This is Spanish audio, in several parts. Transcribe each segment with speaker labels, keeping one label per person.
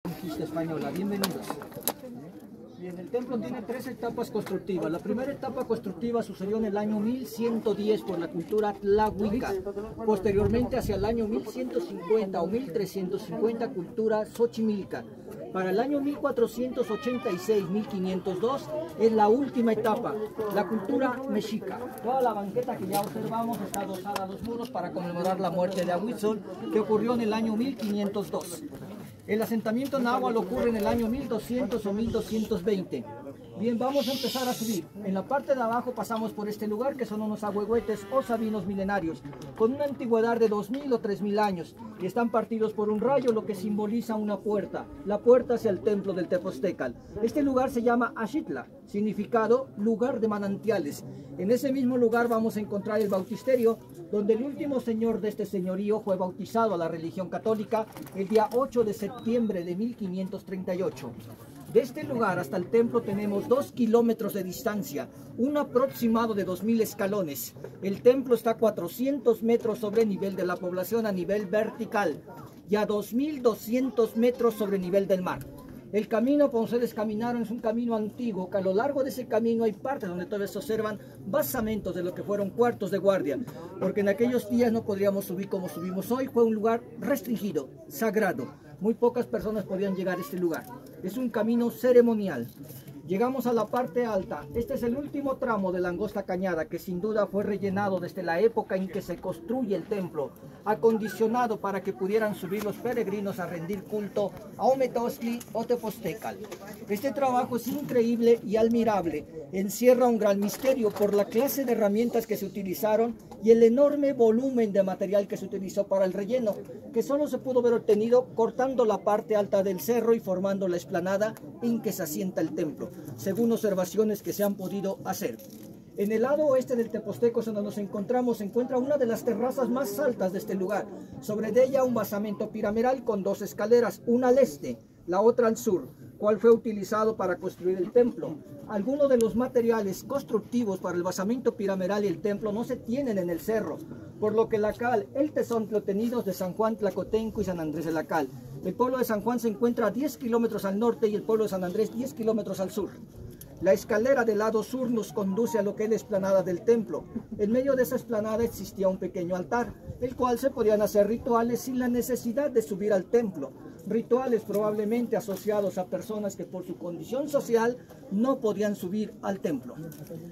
Speaker 1: Conquista española. Bienvenidos. Bien, el templo tiene tres etapas constructivas. La primera etapa constructiva sucedió en el año 1110 por la cultura tlahuica. Posteriormente, hacia el año 1150 o 1350, cultura xochimilca. Para el año 1486-1502 es la última etapa, la cultura mexica. Toda la banqueta que ya observamos está adosada a los muros para conmemorar la muerte de Ahuitzol, que ocurrió en el año 1502. El asentamiento náhuatl ocurre en el año 1200 o 1220. Bien, vamos a empezar a subir. En la parte de abajo pasamos por este lugar que son unos ahuehuetes o sabinos milenarios, con una antigüedad de 2000 o 3000 años, y están partidos por un rayo, lo que simboliza una puerta, la puerta hacia el templo del Tepostecal. Este lugar se llama Axitla, significado lugar de manantiales. En ese mismo lugar vamos a encontrar el bautisterio, donde el último señor de este señorío fue bautizado a la religión católica el día 8 de septiembre de 1538. De este lugar hasta el templo tenemos 2 kilómetros de distancia, un aproximado de 2000 escalones. El templo está a 400 metros sobre el nivel de la población a nivel vertical y a 2200 metros sobre el nivel del mar. El camino por ustedes caminaron es un camino antiguo, que a lo largo de ese camino hay partes donde todavía se observan basamentos de lo que fueron cuartos de guardia, porque en aquellos días no podríamos subir como subimos hoy. Fue un lugar restringido, sagrado. Muy pocas personas podían llegar a este lugar. Es un camino ceremonial. Llegamos a la parte alta. Este es el último tramo de la angosta cañada, que sin duda fue rellenado desde la época en que se construye el templo, acondicionado para que pudieran subir los peregrinos a rendir culto a Ometoztli o Tepostecal. Este trabajo es increíble y admirable. Encierra un gran misterio por la clase de herramientas que se utilizaron y el enorme volumen de material que se utilizó para el relleno, que solo se pudo ver obtenido cortando la parte alta del cerro y formando la explanada en que se asienta el templo, según observaciones que se han podido hacer. En el lado oeste del Teposteco, donde nos encontramos, se encuentra una de las terrazas más altas de este lugar. Sobre de ella un basamento piramidal con 2 escaleras, una al este, la otra al sur, cual fue utilizado para construir el templo. Algunos de los materiales constructivos para el basamento piramidal y el templo no se tienen en el cerro, por lo que la cal, el tesón obtenidos de San Juan Tlacotenco y San Andrés de la Cal. El pueblo de San Juan se encuentra a 10 kilómetros al norte y el pueblo de San Andrés 10 kilómetros al sur. La escalera del lado sur nos conduce a lo que es la explanada del templo. En medio de esa explanada existía un pequeño altar, el cual se podían hacer rituales sin la necesidad de subir al templo. Rituales probablemente asociados a personas que por su condición social no podían subir al templo.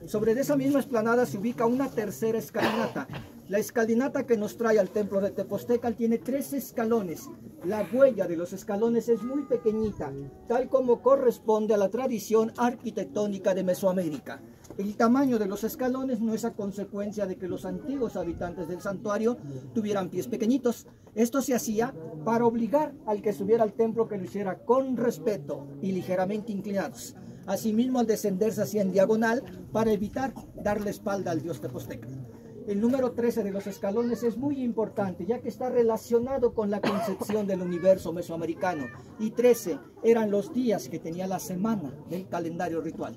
Speaker 1: Sobre esa misma explanada se ubica una tercera escalinata. La escalinata que nos trae al templo de Tepostecal tiene 3 escalones. La huella de los escalones es muy pequeñita, tal como corresponde a la tradición arquitectónica de Mesoamérica. El tamaño de los escalones no es a consecuencia de que los antiguos habitantes del santuario tuvieran pies pequeñitos. Esto se hacía para obligar al que subiera al templo que lo hiciera con respeto y ligeramente inclinados. Asimismo, al descender se hacía en diagonal para evitar darle espalda al dios Tepostecal. El número 13 de los escalones es muy importante, ya que está relacionado con la concepción del universo mesoamericano, y 13 eran los días que tenía la semana del calendario ritual.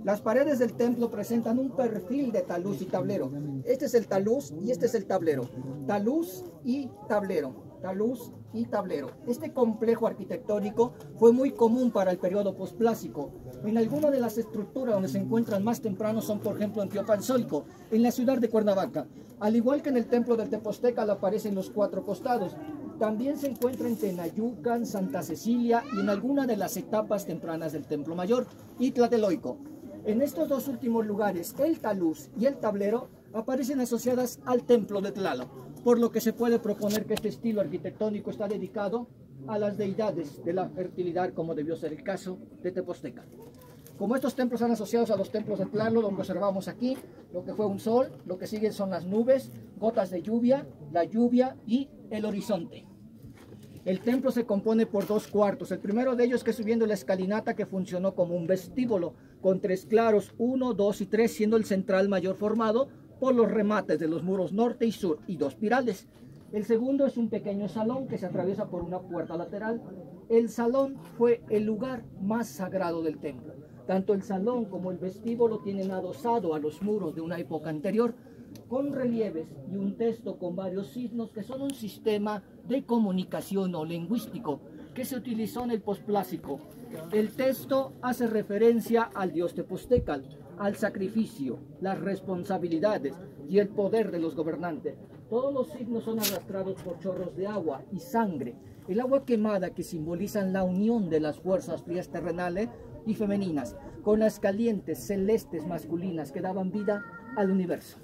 Speaker 1: Las paredes del templo presentan un perfil de taluz y tablero. Este es el taluz y este es el tablero. Taluz y tablero. Taluz y tablero. Este complejo arquitectónico fue muy común para el periodo posplásico. En algunas de las estructuras donde se encuentran más tempranos son, por ejemplo, en Teopanzolco, en la ciudad de Cuernavaca. Al igual que en el templo del Tepostecal aparecen los 4 costados. También se encuentra en Tenayucan, Santa Cecilia y en alguna de las etapas tempranas del Templo Mayor y Tlatelolco. En estos 2 últimos lugares, el taluz y el tablero aparecen asociadas al templo de Tlaloc, por lo que se puede proponer que este estilo arquitectónico está dedicado a las deidades de la fertilidad, como debió ser el caso de Tepostecal. Como estos templos están asociados a los templos de Tlaloc, lo que observamos aquí, lo que fue un sol, lo que sigue son las nubes, gotas de lluvia, la lluvia y el horizonte. El templo se compone por 2 cuartos. El primero de ellos, que es subiendo la escalinata, que funcionó como un vestíbulo, con 3 claros, 1, 2 y 3, siendo el central mayor formado por los remates de los muros norte y sur y 2 pirales. El segundo es un pequeño salón que se atraviesa por una puerta lateral. El salón fue el lugar más sagrado del templo. Tanto el salón como el vestíbulo tienen adosado a los muros de una época anterior con relieves y un texto con varios signos que son un sistema de comunicación o lingüístico que se utilizó en el posplásico. El texto hace referencia al dios Tepoztecal, al sacrificio, las responsabilidades y el poder de los gobernantes. Todos los signos son arrastrados por chorros de agua y sangre. El agua quemada que simbolizan la unión de las fuerzas frías terrenales y femeninas con las calientes celestes masculinas que daban vida al universo.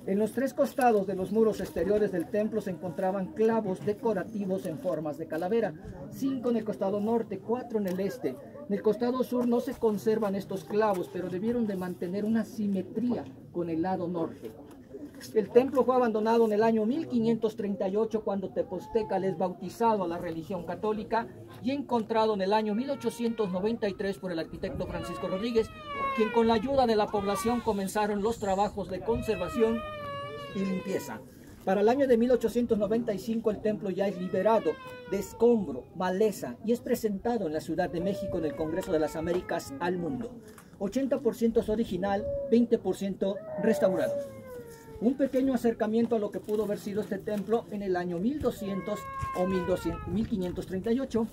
Speaker 1: En los tres costados de los muros exteriores del templo se encontraban clavos decorativos en formas de calavera, 5 en el costado norte, 4 en el este. En el costado sur no se conservan estos clavos, pero debieron de mantener una simetría con el lado norte. El templo fue abandonado en el año 1538 cuando Tepoztecal es bautizado a la religión católica y encontrado en el año 1893 por el arquitecto Francisco Rodríguez, quien con la ayuda de la población comenzaron los trabajos de conservación y limpieza. Para el año de 1895 el templo ya es liberado de escombro, maleza y es presentado en la Ciudad de México en el Congreso de las Américas al mundo. 80% es original, 20% restaurado. Un pequeño acercamiento a lo que pudo haber sido este templo en el año 1200 o 1538.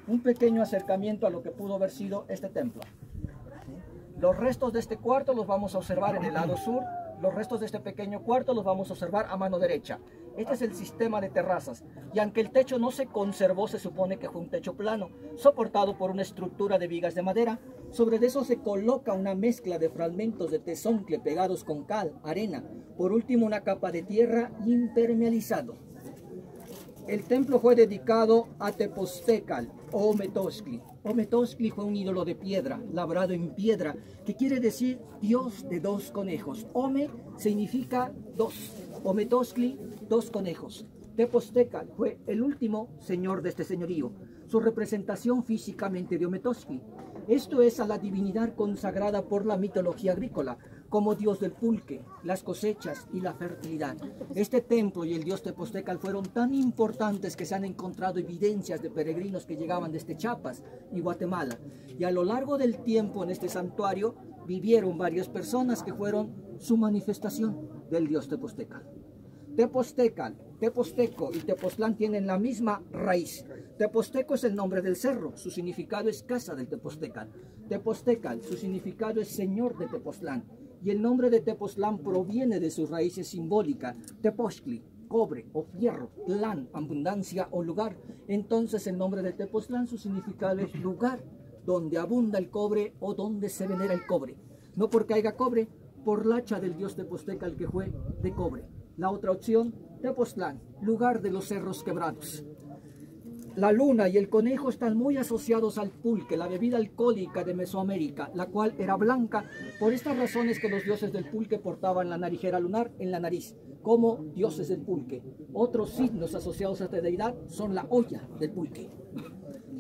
Speaker 1: Un pequeño acercamiento a lo que pudo haber sido este templo. Los restos de este cuarto los vamos a observar en el lado sur. Los restos de este pequeño cuarto los vamos a observar a mano derecha. Este es el sistema de terrazas. Y aunque el techo no se conservó, se supone que fue un techo plano, soportado por una estructura de vigas de madera. Sobre eso se coloca una mezcla de fragmentos de tezontle pegados con cal, arena. Por último, una capa de tierra impermeabilizado. El templo fue dedicado a Tepoztecal o Ometoztli. Ometoztli fue un ídolo de piedra, labrado en piedra, que quiere decir Dios de dos conejos. Ome significa dos. Ometoztli, dos conejos. Tepoztecal fue el último señor de este señorío. Su representación físicamente de Ometoztli. Esto es a la divinidad consagrada por la mitología agrícola, como dios del pulque, las cosechas y la fertilidad. Este templo y el dios Tepoztecal fueron tan importantes que se han encontrado evidencias de peregrinos que llegaban desde Chiapas y Guatemala. Y a lo largo del tiempo en este santuario vivieron varias personas que fueron su manifestación del dios Tepoztecal. Tepoztecal, Tepozteco y Tepoztlán tienen la misma raíz. Tepozteco es el nombre del cerro, su significado es casa del Tepoztecal. Tepoztecal, su significado es señor de Tepoztlán. Y el nombre de Tepoztlán proviene de sus raíces simbólicas, Tepoztli, cobre o fierro, tlán, abundancia o lugar. Entonces el nombre de Tepoztlán, su significado es lugar donde abunda el cobre o donde se venera el cobre. No porque haya cobre, por la hacha del dios Tepoztecal que fue de cobre. La otra opción, Tepoztlán, lugar de los cerros quebrados. La luna y el conejo están muy asociados al pulque, la bebida alcohólica de Mesoamérica, la cual era blanca, por estas razones que los dioses del pulque portaban la narijera lunar en la nariz, como dioses del pulque. Otros signos asociados a esta deidad son la olla del pulque.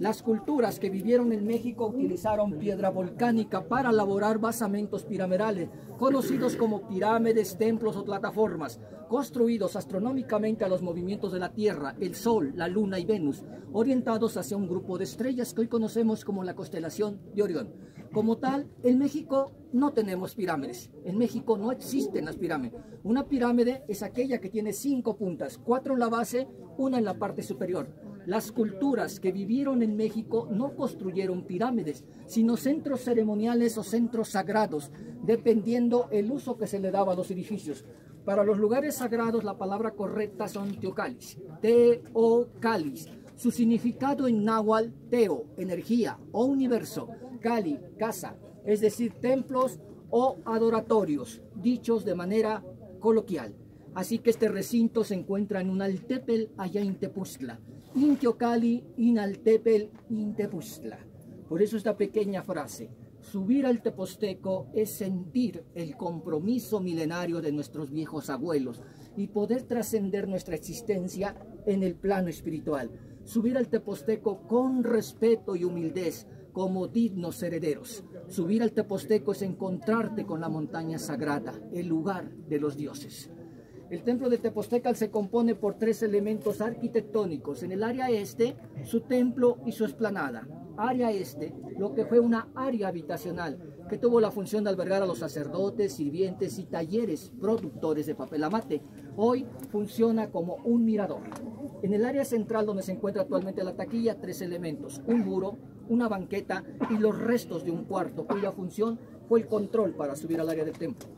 Speaker 1: Las culturas que vivieron en México utilizaron piedra volcánica para elaborar basamentos piramidales, conocidos como pirámides, templos o plataformas, construidos astronómicamente a los movimientos de la Tierra, el Sol, la Luna y Venus, orientados hacia un grupo de estrellas que hoy conocemos como la constelación de Orión. Como tal, en México no tenemos pirámides. En México no existen las pirámides. Una pirámide es aquella que tiene 5 puntas, 4 en la base, 1 en la parte superior. Las culturas que vivieron en México no construyeron pirámides, sino centros ceremoniales o centros sagrados, dependiendo el uso que se le daba a los edificios. Para los lugares sagrados la palabra correcta son teocalis, teocalis. Su significado en náhuatl, teo, energía o universo, cali, casa, es decir, templos o adoratorios, dichos de manera coloquial. Así que este recinto se encuentra en un altepel allá en Tepoztla. Intiocali, Inaltepel, Intepoztla. Por eso esta pequeña frase, subir al Tepozteco es sentir el compromiso milenario de nuestros viejos abuelos y poder trascender nuestra existencia en el plano espiritual. Subir al Tepozteco con respeto y humildad como dignos herederos. Subir al Tepozteco es encontrarte con la montaña sagrada, el lugar de los dioses. El templo de Tepoztecal se compone por 3 elementos arquitectónicos. En el área este, su templo y su explanada. Área este, lo que fue una área habitacional, que tuvo la función de albergar a los sacerdotes, sirvientes y talleres productores de papel amate. Hoy funciona como un mirador. En el área central donde se encuentra actualmente la taquilla, 3 elementos: un muro, una banqueta y los restos de un cuarto, cuya función fue el control para subir al área del templo.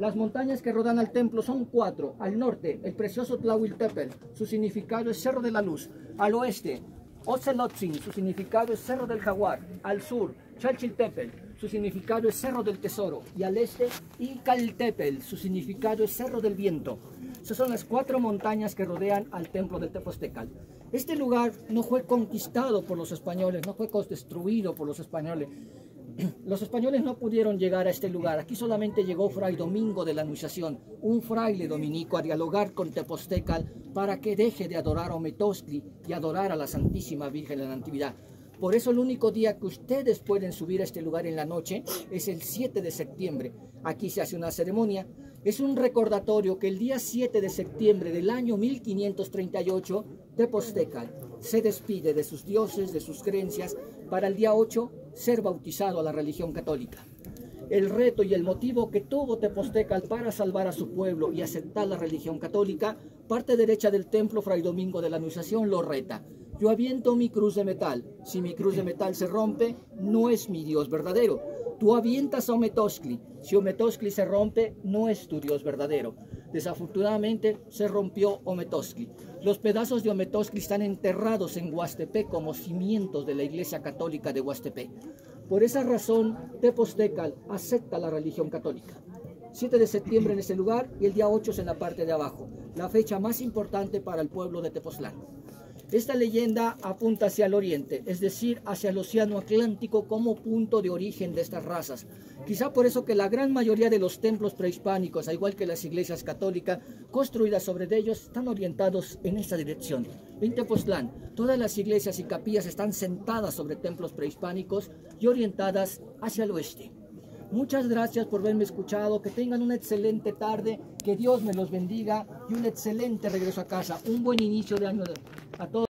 Speaker 1: Las montañas que rodean al templo son 4. Al norte, el precioso Tlahuiltepel, su significado es Cerro de la Luz. Al oeste, Ocelotzin, su significado es Cerro del Jaguar. Al sur, Chalchiltepel, su significado es Cerro del Tesoro. Y al este, Incaltepel, su significado es Cerro del Viento. Esas son las 4 montañas que rodean al templo de Tepostecal. Este lugar no fue conquistado por los españoles, no fue destruido por los españoles. Los españoles no pudieron llegar a este lugar. Aquí solamente llegó Fray Domingo de la Anunciación, un fraile dominico, a dialogar con Tepostecal para que deje de adorar a Ometoscli y adorar a la Santísima Virgen de la Natividad. Por eso el único día que ustedes pueden subir a este lugar en la noche es el 7 de septiembre. Aquí se hace una ceremonia. Es un recordatorio que el día 7 de septiembre del año 1538, Tepostecal se despide de sus dioses, de sus creencias, para el día 8 ser bautizado a la religión católica. El reto y el motivo que tuvo Tepostecal para salvar a su pueblo y aceptar la religión católica, parte derecha del templo Fray Domingo de la Anunciación lo reta. Yo aviento mi cruz de metal. Si mi cruz de metal se rompe, no es mi Dios verdadero. Tú avientas a Ometoscli. Si Ometoscli se rompe, no es tu Dios verdadero. Desafortunadamente se rompió Ometoscli. Los pedazos de Ometoscli están enterrados en Huastepé como cimientos de la Iglesia Católica de Huastepé. Por esa razón, Tepostecal acepta la religión católica. 7 de septiembre en ese lugar y el día 8 es en la parte de abajo, la fecha más importante para el pueblo de Tepoztlán. Esta leyenda apunta hacia el oriente, es decir, hacia el océano Atlántico como punto de origen de estas razas. Quizá por eso que la gran mayoría de los templos prehispánicos, al igual que las iglesias católicas construidas sobre ellos, están orientados en esta dirección. En Tepoztlán, todas las iglesias y capillas están sentadas sobre templos prehispánicos y orientadas hacia el oeste. Muchas gracias por haberme escuchado, que tengan una excelente tarde, que Dios me los bendiga y un excelente regreso a casa, un buen inicio de año a todos.